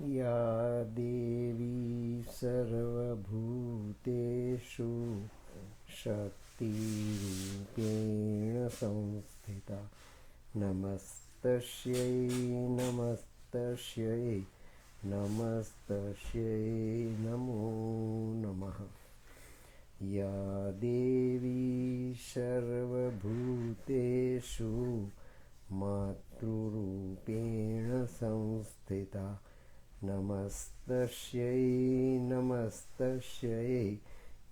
या देवी सर्वभूतेषु शक्तिरूपेण संस्थिता नमस्तस्यै नमस्तस्यै नमस्तस्यै नमो नमः। या देवी सर्वभूतेषु मातृरूपेण संस्थिता नमस्तस्यै नमस्तस्यै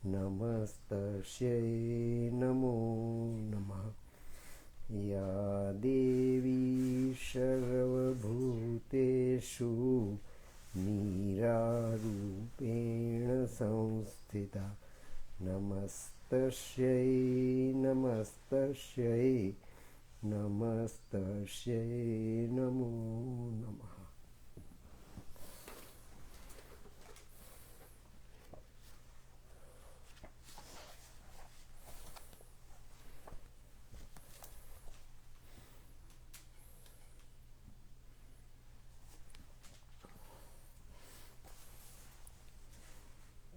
नमस्तस्यै नमो नमः। या देवी सर्वभूतेषु मीरारूपेण संस्थिता नमस्तस्यै नमस्तस्यै नमस्तस्यै नमो नमः।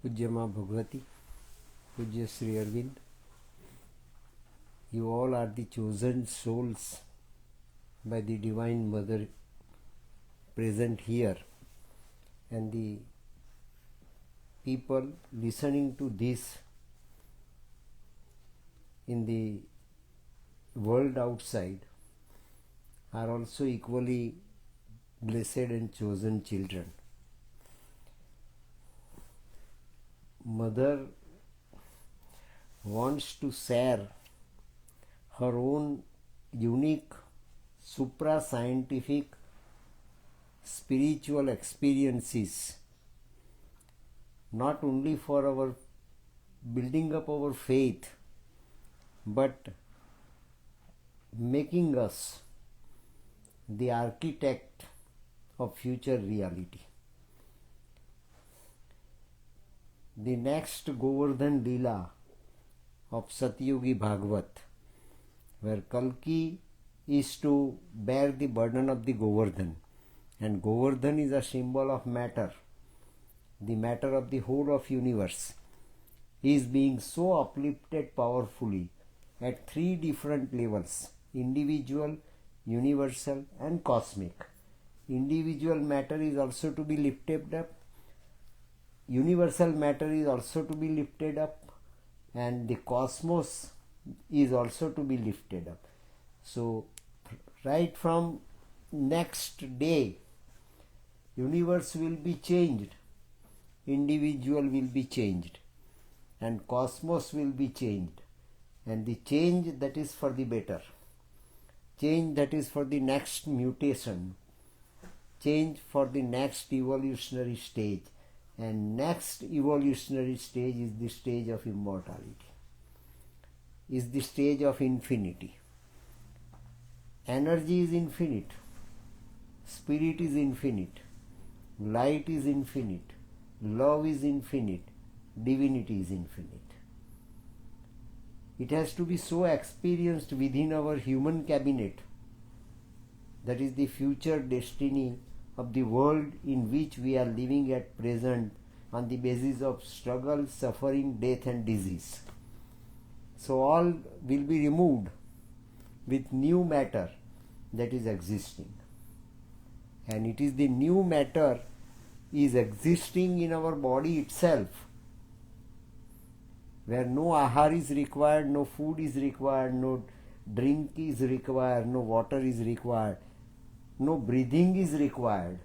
पूज्य माँ भगवती, पूज्य Sri Arvind, you all are the chosen souls by the Divine Mother present here, and the people listening to this in the world outside are also equally blessed and chosen children. Mother wants to share her own unique supra-scientific spiritual experiences, not only for our building up our faith, but making us the architect of future reality. The next Govardhan Leela of Satyugi Bhagavat, where Kalki is to bear the burden of the Govardhan, and Govardhan is a symbol of matter, the matter of the whole of universe, is being so uplifted powerfully at three different levels: individual, universal and cosmic. Individual matter is also to be lifted up, universal matter is also to be lifted up, and the cosmos is also to be lifted up. So right from next day, universe will be changed, individual will be changed, and cosmos will be changed, and the change that is for the better, change that is for the next mutation, change for the next evolutionary stage. And next evolutionary stage is the stage of immortality, is the stage of infinity. Energy is infinite, spirit is infinite, light is infinite, love is infinite, divinity is infinite. It has to be so experienced within our human cabinet. That is the future destiny of the world in which we are living at present, on the basis of struggle, suffering, death and disease. So all will be removed with new matter that is existing. And it is the new matter is existing in our body itself, where no ahar is required, no food is required, no drink is required, no water is required, no breathing is required.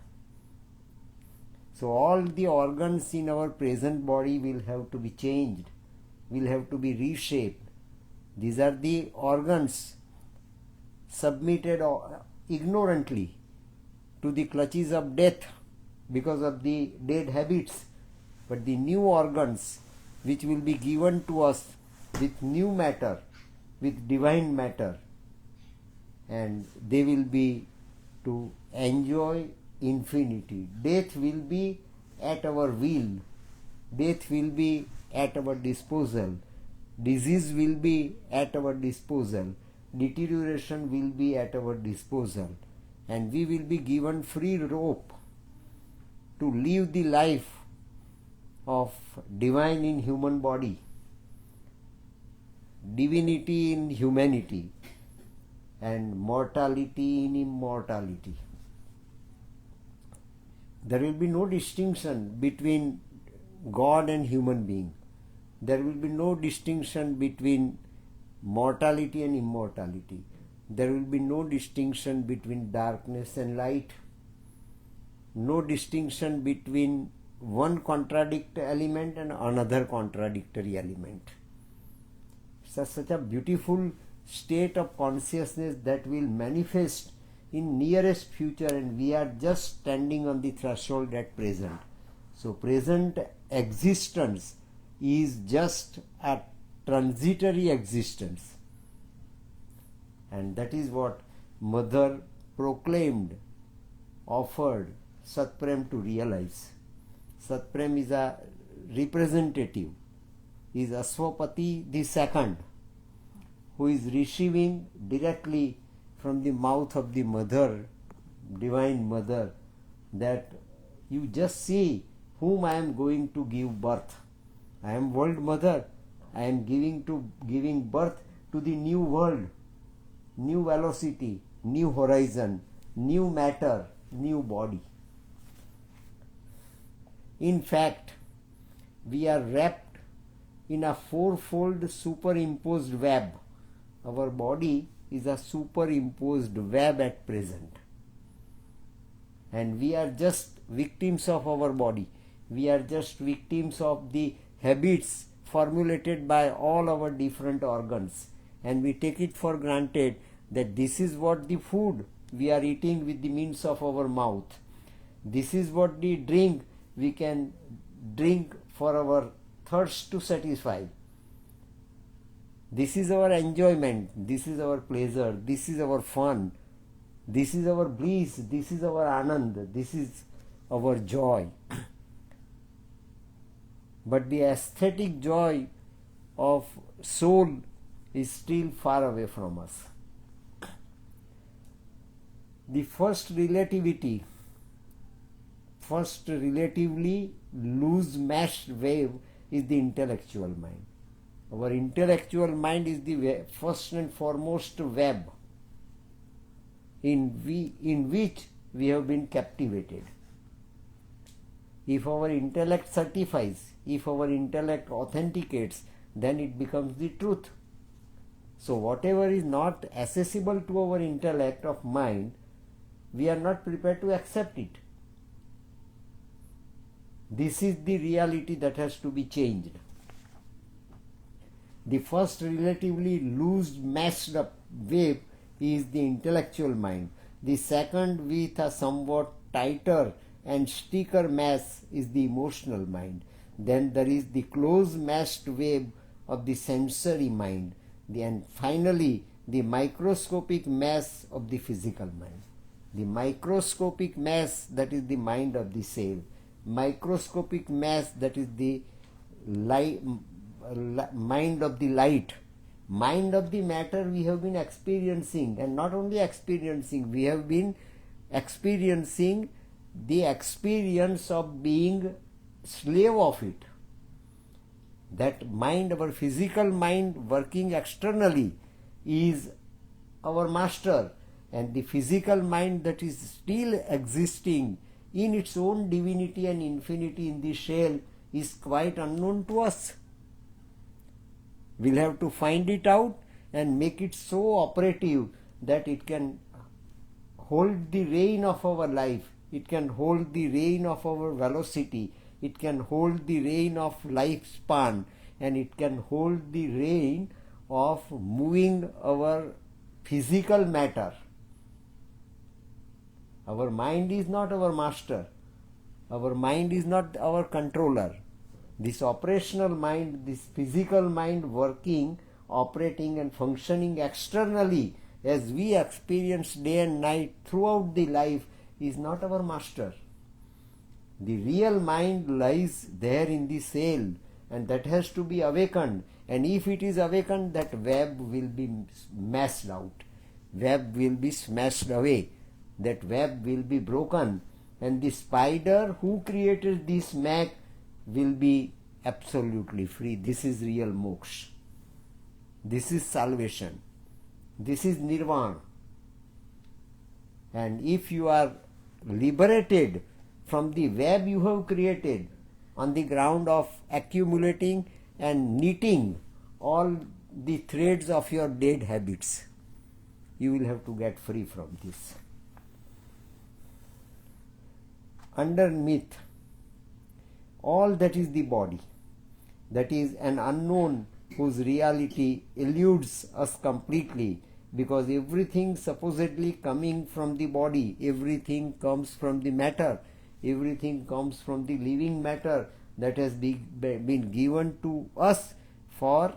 So all the organs in our present body will have to be changed, will have to be reshaped. These are the organs submitted ignorantly to the clutches of death because of the dead habits. But the new organs which will be given to us with new matter, with divine matter, and they will be to enjoy infinity. Death will be at our will, death will be at our disposal, disease will be at our disposal, deterioration will be at our disposal, and we will be given free rope to live the life of divine in human body, divinity in humanity, and mortality in immortality. There will be no distinction between God and human being. There will be no distinction between mortality and immortality. There will be no distinction between darkness and light. No distinction between one contradictory element and another contradictory element. Such a beautiful state of consciousness that will manifest in nearest future, and we are just standing on the threshold at present. So present existence is just a transitory existence, and that is what Mother proclaimed, offered Satprem to realize. Satprem is a representative, is Ashwapati the second, who is receiving directly from the mouth of the Mother, Divine Mother, that you just see whom I am going to give birth. I am World Mother. I am giving birth to the new world, new velocity, new horizon, new matter, new body. In fact, we are wrapped in a fourfold superimposed web. Our body is a superimposed web at present. And we are just victims of our body. We are just victims of the habits formulated by all our different organs. And we take it for granted that this is what the food we are eating with the means of our mouth. This is what the drink we can drink for our thirst to satisfy. This is our enjoyment, this is our pleasure, this is our fun, this is our bliss, this is our anand, this is our joy. But the aesthetic joy of soul is still far away from us. The first relatively loose meshed wave is the intellectual mind. Our intellectual mind is the first and foremost web in which we have been captivated. If our intellect certifies, if our intellect authenticates, then it becomes the truth. So whatever is not accessible to our intellect of mind, we are not prepared to accept it. This is the reality that has to be changed. The first relatively loose meshed up wave is the intellectual mind. The second, with a somewhat tighter and stickier mass, is the emotional mind. Then there is the close meshed wave of the sensory mind. And finally, the microscopic mass of the physical mind. The microscopic mass, that is the mind of the cell. Microscopic mass, that is the mind of the light. Mind of the matter we have been experiencing, and not only experiencing, we have been experiencing the experience of being slave of it. That mind, our physical mind working externally, is our master, and the physical mind that is still existing in its own divinity and infinity in the shell is quite unknown to us. We'll have to find it out and make it so operative that it can hold the rein of our life, it can hold the rein of our velocity, it can hold the rein of lifespan, and it can hold the rein of moving our physical matter. Our mind is not our master. Our mind is not our controller. This operational mind, this physical mind working, operating and functioning externally as we experience day and night throughout the life is not our master. The real mind lies there in the cell, and that has to be awakened. And if it is awakened, that web will be mashed out. Web will be smashed away. That web will be broken, and the spider who created this mag will be absolutely free. This is real moksha. This is salvation. This is nirvana. And if you are liberated from the web you have created on the ground of accumulating and knitting all the threads of your dead habits, you will have to get free from this. Underneath all that is the body, that is an unknown whose reality eludes us completely, because everything supposedly coming from the body, everything comes from the matter, everything comes from the living matter that has been given to us for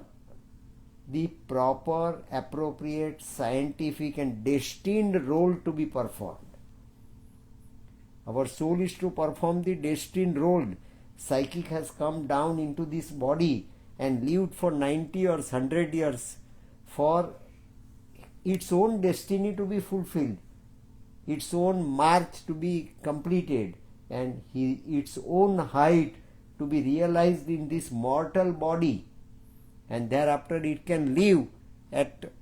the proper, appropriate, scientific and destined role to be performed. Our soul is to perform the destined role. Psychic has come down into this body and lived for 90 or 100 years for its own destiny to be fulfilled, its own march to be completed, and its own height to be realized in this mortal body, and thereafter it can live at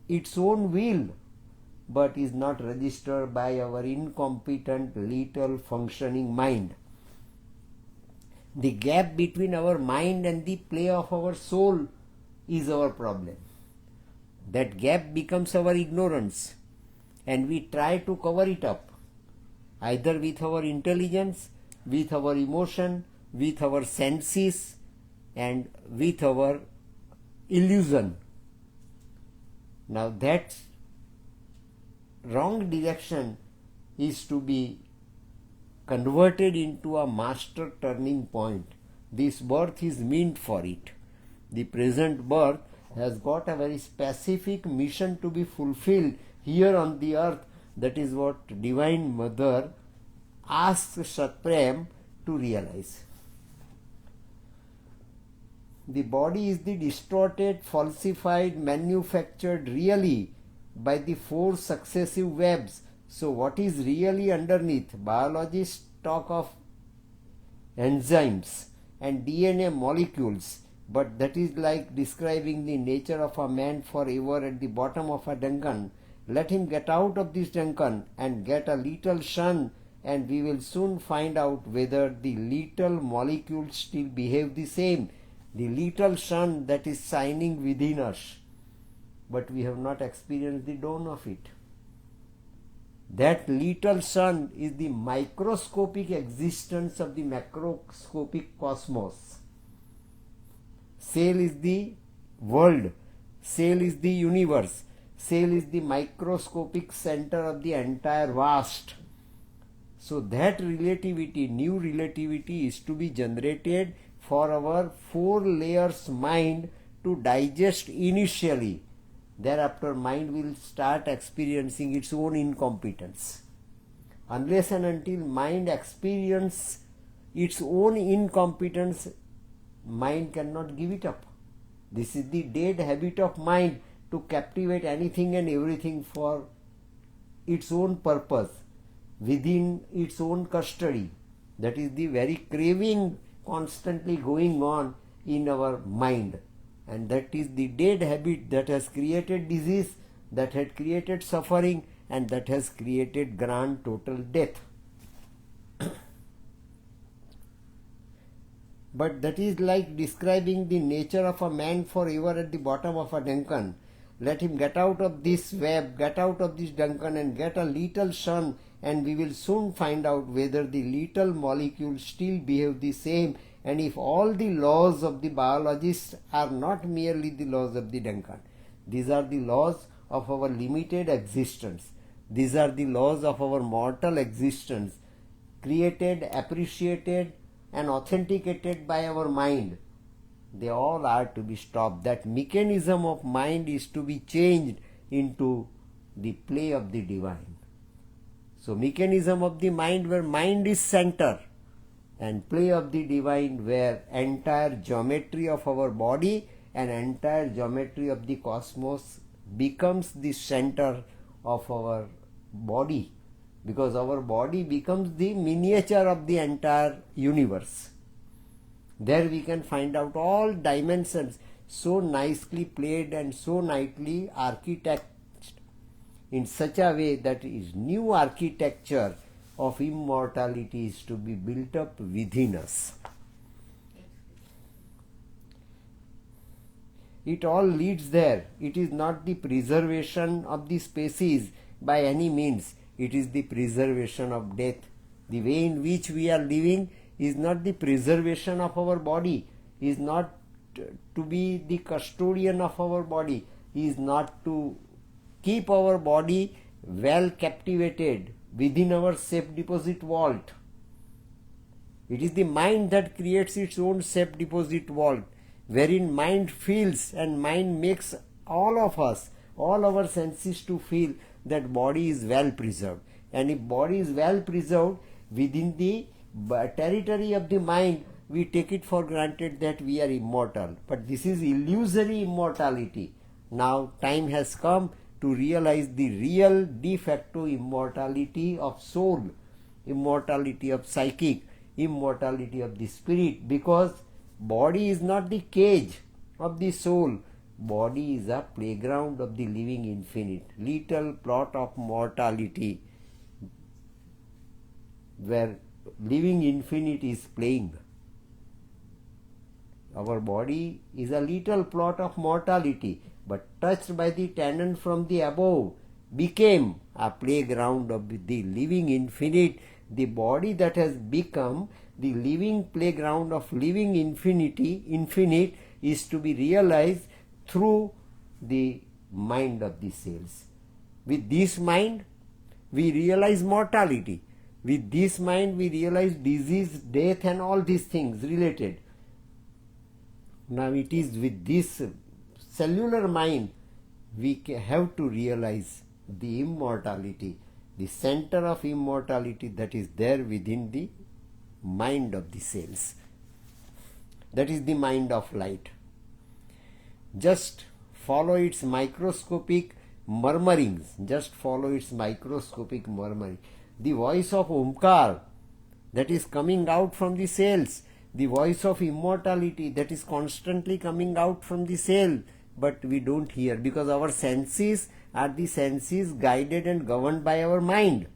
its own will, but is not registered by our incompetent little functioning mind. The gap between our mind and the play of our soul is our problem. That gap becomes our ignorance, and we try to cover it up, either with our intelligence, with our emotion, with our senses, and with our illusion. Now that wrong direction is to be converted into a master turning point. This birth is meant for it. The present birth has got a very specific mission to be fulfilled here on the earth. That is what Divine Mother asks Satprem to realize. The body is the distorted, falsified, manufactured really by the 4 successive webs. So what is really underneath? Biologists talk of enzymes and DNA molecules, but that is like describing the nature of a man forever at the bottom of a dungeon. Let him get out of this dungeon and get a little sun, and we will soon find out whether the little molecules still behave the same. The little sun that is shining within us, but we have not experienced the dawn of it. That little sun is the microscopic existence of the macroscopic cosmos. Cell is the world, cell is the universe, cell is the microscopic center of the entire vast. So that relativity, new relativity, is to be generated for our 4 layers mind to digest initially. Thereafter mind will start experiencing its own incompetence. Unless and until mind experiences its own incompetence, mind cannot give it up. This is the dead habit of mind, to captivate anything and everything for its own purpose, within its own custody. That is the very craving constantly going on in our mind. And that is the dead habit that has created disease, that had created suffering, and that has created grand total death. But that is like describing the nature of a man forever at the bottom of a dungeon. Let him get out of this web, get out of this dungeon and get a little sun, and we will soon find out whether the little molecules still behave the same, and if all the laws of the biologists are not merely the laws of the dungeon. These are the laws of our limited existence. These are the laws of our mortal existence, created, appreciated and authenticated by our mind. They all are to be stopped. That mechanism of mind is to be changed into the play of the divine. So mechanism of the mind where mind is center, and play of the divine where entire geometry of our body and entire geometry of the cosmos becomes the center of our body, because our body becomes the miniature of the entire universe. There we can find out all dimensions so nicely played and so nicely architected in such a way that is new architecture of immortality is to be built up within us. It all leads there. It is not the preservation of the species by any means. It is the preservation of death. The way in which we are living is not the preservation of our body, is not to be the custodian of our body, is not to keep our body well captivated within our safe deposit vault. It is the mind that creates its own safe deposit vault, wherein mind feels and mind makes all of us, all our senses to feel that body is well preserved. And if body is well preserved within the territory of the mind, we take it for granted that we are immortal. But this is illusory immortality. Now time has come to realize the real de facto immortality of soul, immortality of psychic, immortality of the spirit, because body is not the cage of the soul. Body is a playground of the living infinite, little plot of mortality where living infinite is playing. Our body is a little plot of mortality, but touched by the tenant from the above, became a playground of the living infinite. The body that has become the living playground of living infinite is to be realized through the mind of the cells. With this mind, we realize mortality. With this mind, we realize disease, death, and all these things related. Now it is with this cellular mind we have to realize the immortality, the center of immortality that is there within the mind of the cells. That is the mind of light. Just follow its microscopic murmurings. Just follow its microscopic murmuring. The voice of Omkar that is coming out from the cells, the voice of immortality that is constantly coming out from the cell, but we don't hear because our senses are the senses guided and governed by our mind.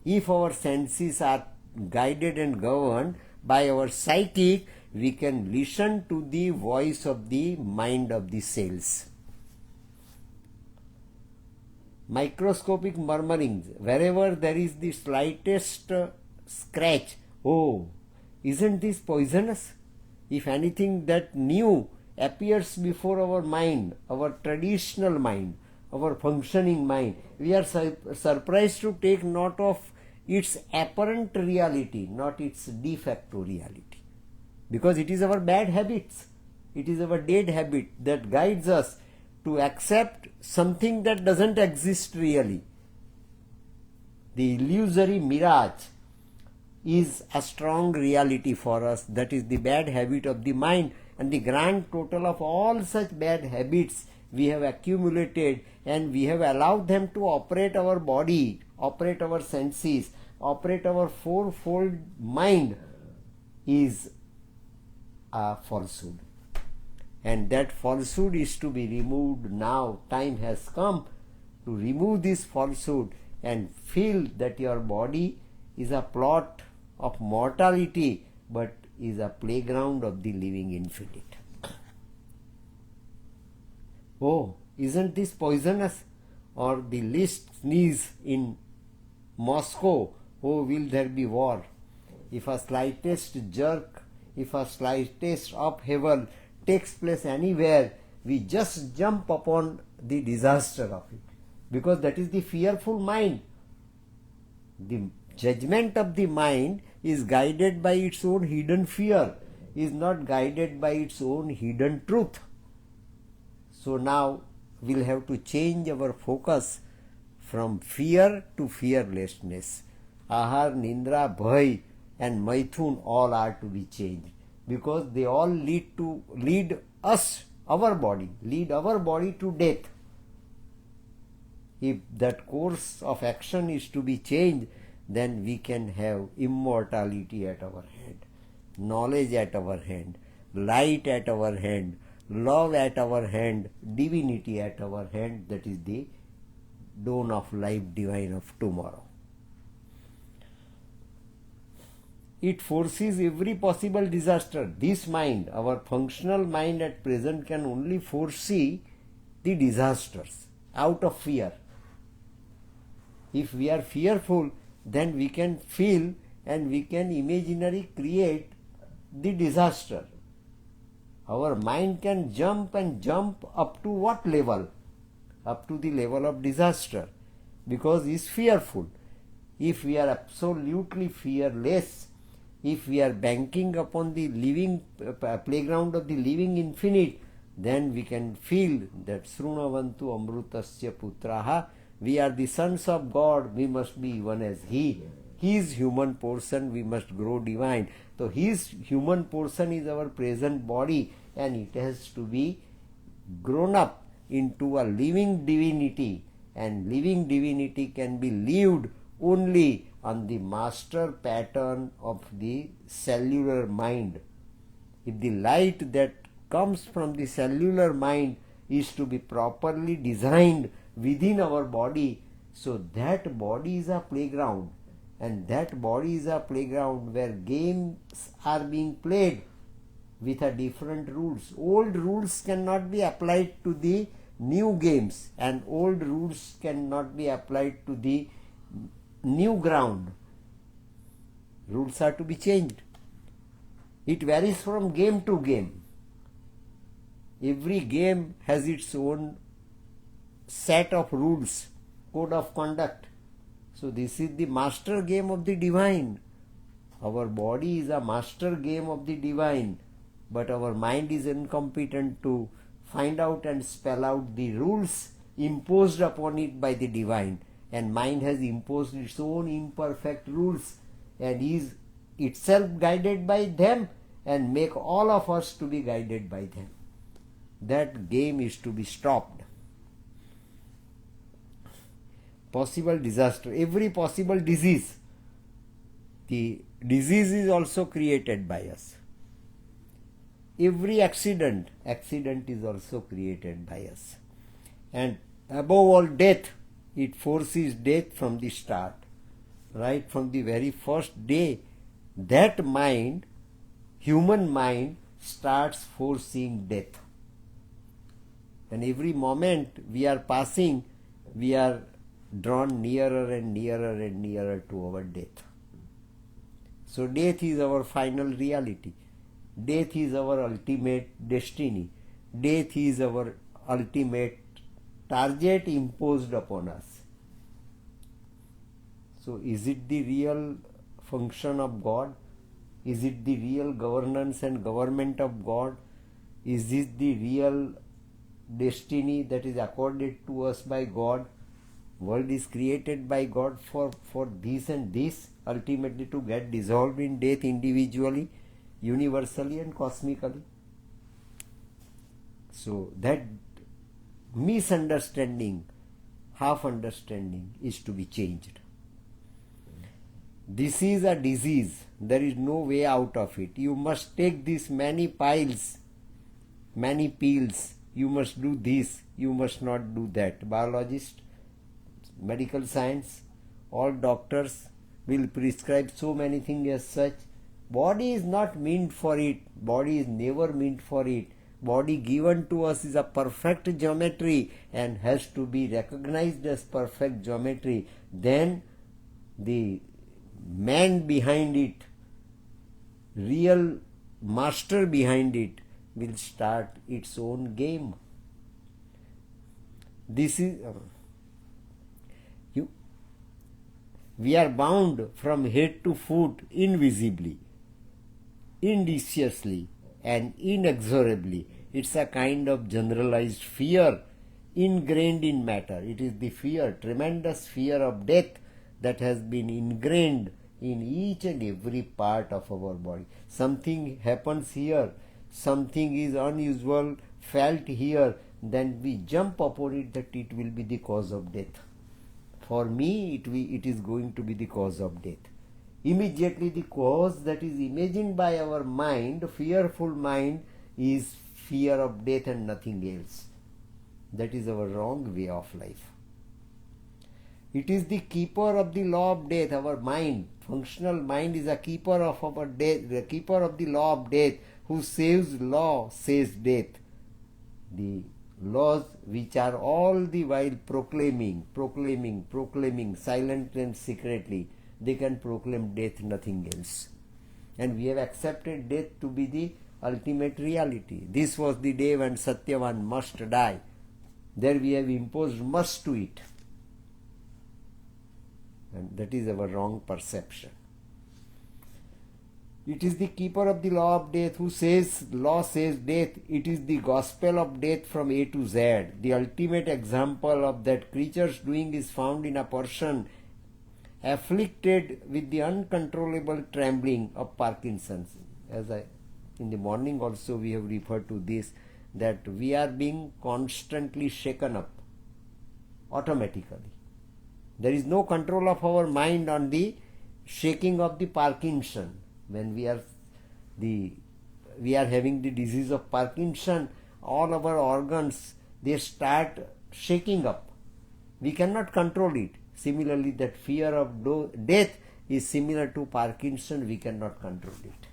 If our senses are guided and governed by our psychic, we can listen to the voice of the mind of the cells. Microscopic murmurings, wherever there is the slightest scratch, oh, isn't this poisonous? If anything that new appears before our mind, our traditional mind, our functioning mind, we are surprised to take note of its apparent reality, not its de facto reality. Because it is our bad habits, it is our dead habit that guides us to accept something that doesn't exist really. The illusory mirage is a strong reality for us. That is the bad habit of the mind, and the grand total of all such bad habits we have accumulated, and we have allowed them to operate our body, operate our senses, operate our fourfold mind, is a falsehood. And that falsehood is to be removed now. Time has come to remove this falsehood and feel that your body is a plot of mortality but is a playground of the living infinite. Oh, isn't this poisonous? Or the least sneeze in Moscow, oh, will there be war? If a slightest jerk, if a slightest upheaval takes place anywhere, we just jump upon the disaster of it, because that is the fearful mind. The judgment of the mind is guided by its own hidden fear, is not guided by its own hidden truth. So now we'll have to change our focus from fear to fearlessness. Ahar, Nindra, Bhai and Maithun all are to be changed, because they all lead us, our body, lead our body to death. If that course of action is to be changed, then we can have immortality at our hand, knowledge at our hand, light at our hand, love at our hand, divinity at our hand. That is the dawn of life divine of tomorrow. It foresees every possible disaster. This mind, our functional mind at present, can only foresee the disasters out of fear. If we are fearful, then we can feel and we can imaginary create the disaster. Our mind can jump and jump up to what level? Up to the level of disaster, because he is fearful. If we are absolutely fearless, if we are banking upon the living playground of the living infinite, then we can feel that Srunavantu Amrutasya Putraha, we are the sons of God, we must be even as He. His human portion, we must grow divine. So His human portion is our present body, and it has to be grown up into a living divinity, and living divinity can be lived only on the master pattern of the cellular mind. If the light that comes from the cellular mind is to be properly designed within our body, so that body is a playground, and that body is a playground where games are being played with a different rules. Old rules cannot be applied to the new games, and old rules cannot be applied to the new ground. Rules are to be changed. It varies from game to game. Every game has its own set of rules, code of conduct. So this is the master game of the divine. Our body is a master game of the divine, but our mind is incompetent to find out and spell out the rules imposed upon it by the divine. And mind has imposed its own imperfect rules and is itself guided by them, and make all of us to be guided by them. That game is to be stopped. Possible disaster, every possible disease. The disease is also created by us. Every accident is also created by us. And above all, death, it foresees death from the start. Right from the very first day, that mind, human mind, starts foreseeing death. And every moment we are passing, we are drawn nearer and nearer and nearer to our death. So death is our final reality. Death is our ultimate destiny. Death is our ultimate target imposed upon us. So is it the real function of God? Is it the real governance and government of God? Is this the real destiny that is accorded to us by God? World is created by God for this and this, ultimately to get dissolved in death individually, universally and cosmically. So that misunderstanding, half understanding is to be changed. This is a disease. There is no way out of it. You must take these many piles, many pills. You must do this. You must not do that. Biologist, medical science, all doctors will prescribe so many things as such. Body is not meant for it. Body is never meant for it. Body given to us is a perfect geometry and has to be recognized as perfect geometry. Then the man behind it, real master behind it, will start its own game. This is we are bound from head to foot invisibly, indeciously and inexorably. It's a kind of generalized fear ingrained in matter. It is the fear, tremendous fear of death that has been ingrained in each and every part of our body. Something happens here, something is unusual felt here, then we jump upon it that it will be the cause of death. For me, it is going to be the cause of death. Immediately the cause that is imagined by our mind, fearful mind, is fear of death and nothing else. That is our wrong way of life. It is the keeper of the law of death. Our mind, functional mind, is a keeper of our death, the keeper of the law of death. Who saves law says death. The laws which are all the while proclaiming, silently and secretly, they can proclaim death, nothing else. And we have accepted death to be the ultimate reality. This was the day when Satyavan must die. There we have imposed must to it. And that is our wrong perception. It is the keeper of the law of death who says, law says death. It is the gospel of death from A to Z. The ultimate example of that creature's doing is found in a person afflicted with the uncontrollable trembling of Parkinson's. In the morning also we have referred to this, that we are being constantly shaken up automatically. There is no control of our mind on the shaking of the Parkinson. When we are having the disease of Parkinson, all our organs, they start shaking up. We cannot control it. Similarly, that fear of death is similar to Parkinson. We cannot control it.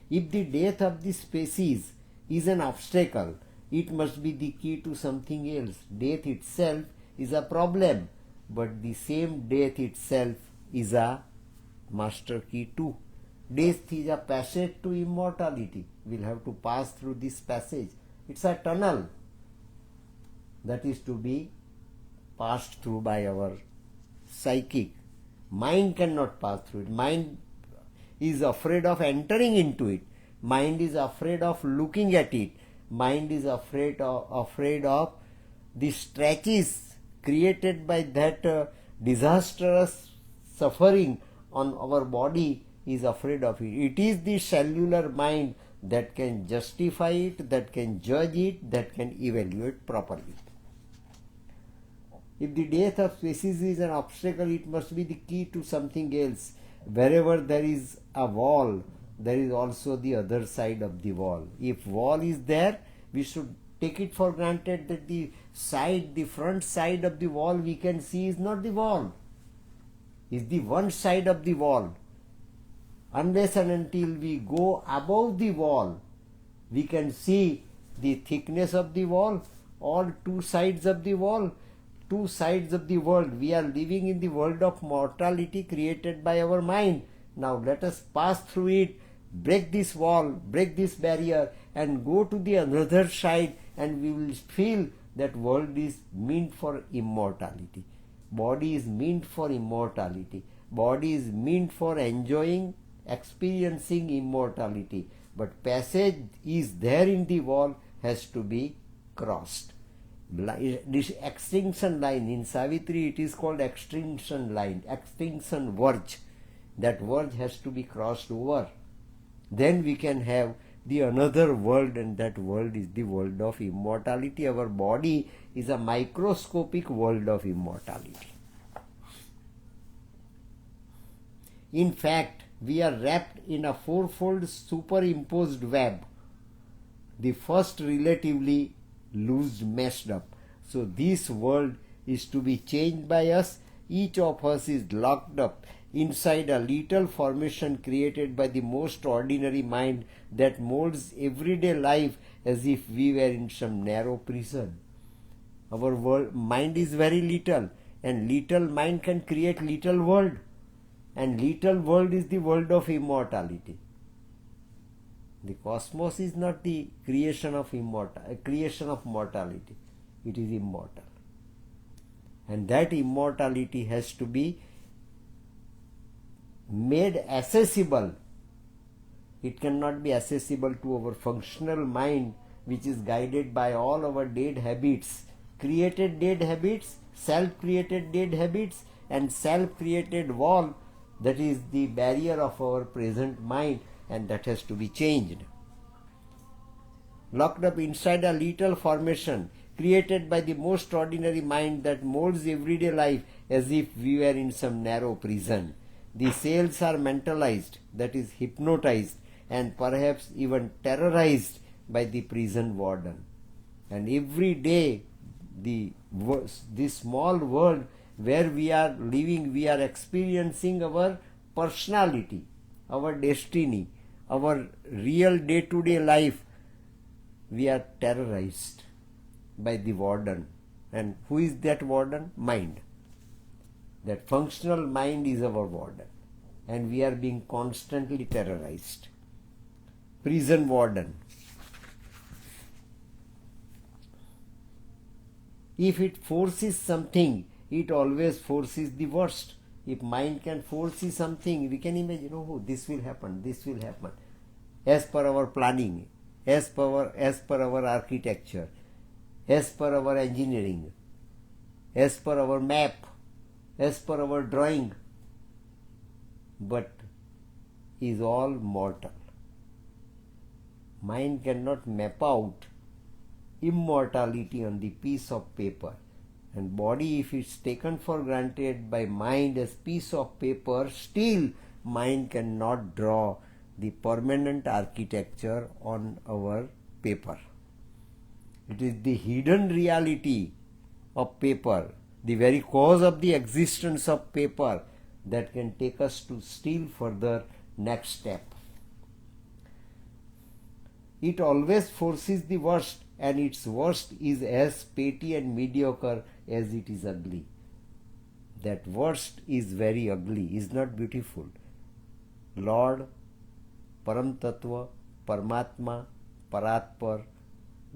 If the death of the species is an obstacle, it must be the key to something else. Death itself is a problem, but the same death itself is a master key too. Death is a passage to immortality. We'll have to pass through this passage. It's a tunnel that is to be passed through by our psychic. Mind cannot pass through it. Mind is afraid of entering into it. Mind is afraid of looking at it. Mind is afraid of the stretches created by that disastrous suffering on our body, is afraid of it. It is the cellular mind that can justify it, that can judge it, that can evaluate properly. If the death of species is an obstacle, it must be the key to something else. Wherever there is a wall, there is also the other side of the wall. If wall is there, we should take it for granted that the front side of the wall we can see is not the wall, is the one side of the wall. Unless and until we go above the wall, we can see the thickness of the wall, all two sides of the wall, two sides of the world. We are living in the world of mortality created by our mind. Now let us pass through it, break this wall, break this barrier, and go to the other side, and we will feel that world is meant for immortality. Body is meant for immortality. Body is meant for enjoying, experiencing immortality. But passage is there in the wall, has to be crossed. This extinction line, in Savitri it is called extinction line, extinction verge. That verge has to be crossed over. Then we can have the another world, and that world is the world of immortality. Our body is a microscopic world of immortality. In fact, we are wrapped in a fourfold superimposed web. The first relatively loose, messed up. So this world is to be changed by us. Each of us is locked up inside a little formation created by the most ordinary mind that molds everyday life as if we were in some narrow prison. Our mind is very little, and little mind can create little world, and little world is the world of immortality. The cosmos is not the creation of mortality. It is immortal. And that immortality has to be made accessible. It cannot be accessible to our functional mind, which is guided by all our dead habits, created dead habits, self-created dead habits, and self-created wall That is the barrier of our present mind, and that has to be changed. Locked up inside a little formation created by the most ordinary mind that molds everyday life as if we were in some narrow prison. The cells are mentalized, that is, hypnotized, and perhaps even terrorized by the prison warden. And every day, this small world where we are living, we are experiencing our personality, our destiny, our real day-to-day life. We are terrorized by the warden. And who is that warden? Mind. That functional mind is our warden. And we are being constantly terrorized. Prison warden. If it forces something, it always forces the worst. If mind can foresee something, we can imagine, oh, this will happen, as per our planning, as per our architecture, as per our engineering, as per our map, as per our drawing, but is all mortal. Mind cannot map out immortality on the piece of paper, and body, if it's taken for granted by mind as piece of paper, still mind cannot draw the permanent architecture on our paper. It is the hidden reality of paper, the very cause of the existence of paper, that can take us to still further next step. It always foresees the worst, and its worst is as petty and mediocre as it is ugly. That worst is very ugly, is not beautiful. Lord, Param Tattva, Paramatma, Paratpar,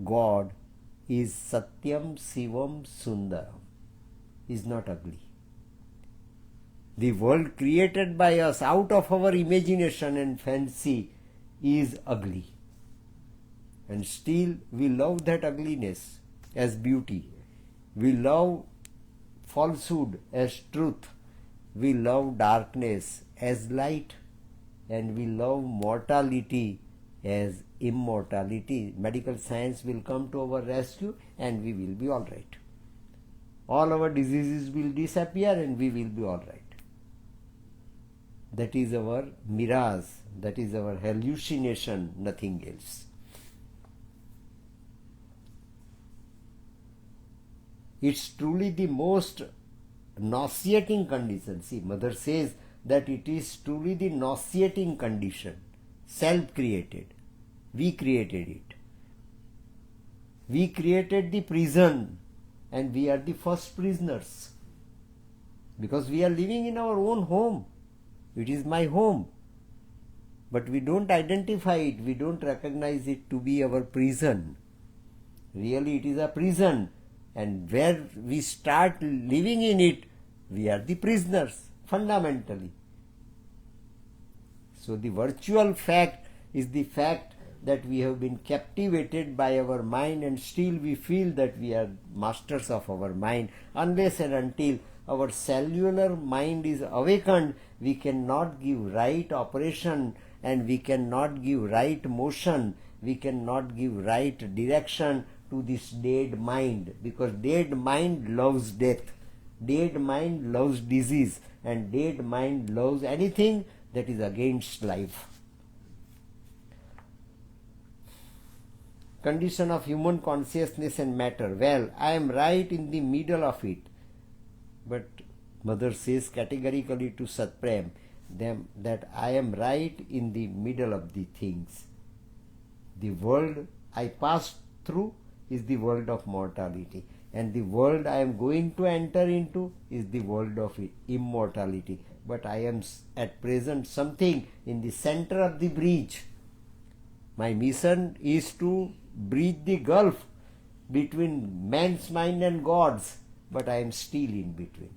God is Satyam Sivam Sundaram, is not ugly. The world created by us out of our imagination and fancy is ugly. And still we love that ugliness as beauty. We love falsehood as truth. We love darkness as light. And we love mortality as immortality. Medical science will come to our rescue and we will be all right. All our diseases will disappear and we will be all right. That is our mirage. That is our hallucination, nothing else. It's truly the most nauseating condition. See, Mother says that it is truly the nauseating condition, self-created. We created it. We created the prison, and we are the first prisoners. Because we are living in our own home. It is my home. But we don't identify it, we don't recognize it to be our prison. Really, it is a prison. And where we start living in it, we are the prisoners, fundamentally. So the virtual fact is the fact that we have been captivated by our mind, and still we feel that we are masters of our mind. Unless and until our cellular mind is awakened, we cannot give right operation, and we cannot give right motion, we cannot give right direction to this dead mind, because dead mind loves death, dead mind loves disease, and dead mind loves anything that is against life. Condition of human consciousness and matter. Well, I am right in the middle of it. But Mother says categorically to Satprem that I am right in the middle of the things. The world I passed through is the world of mortality, and the world I am going to enter into is the world of immortality. But I am at present something in the center of the bridge. My mission is to bridge the gulf between man's mind and God's, but I am still in between.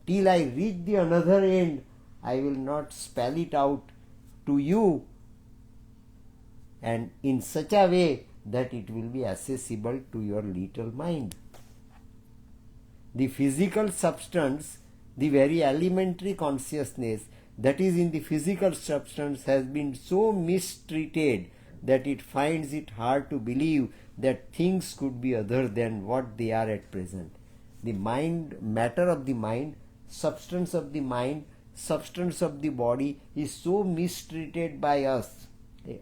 Till I reach the another end, I will not spell it out to you, and in such a way that it will be accessible to your little mind. The physical substance, the very elementary consciousness, that is in the physical substance has been so mistreated that it finds it hard to believe that things could be other than what they are at present. The mind, matter of the mind, substance of the mind, substance of the body is so mistreated by us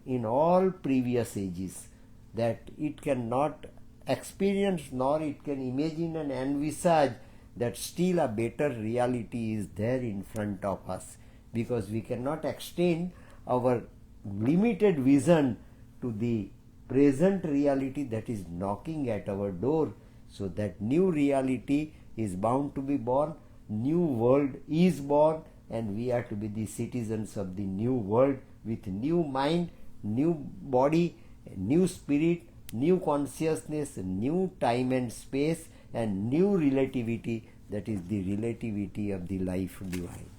in all previous ages that it cannot experience nor it can imagine and envisage that still a better reality is there in front of us, because we cannot extend our limited vision to the present reality that is knocking at our door. So that new reality is bound to be born, new world is born, and we are to be the citizens of the new world with new mind, new body, new spirit, new consciousness, new time and space, and new relativity, that is the relativity of the life divine.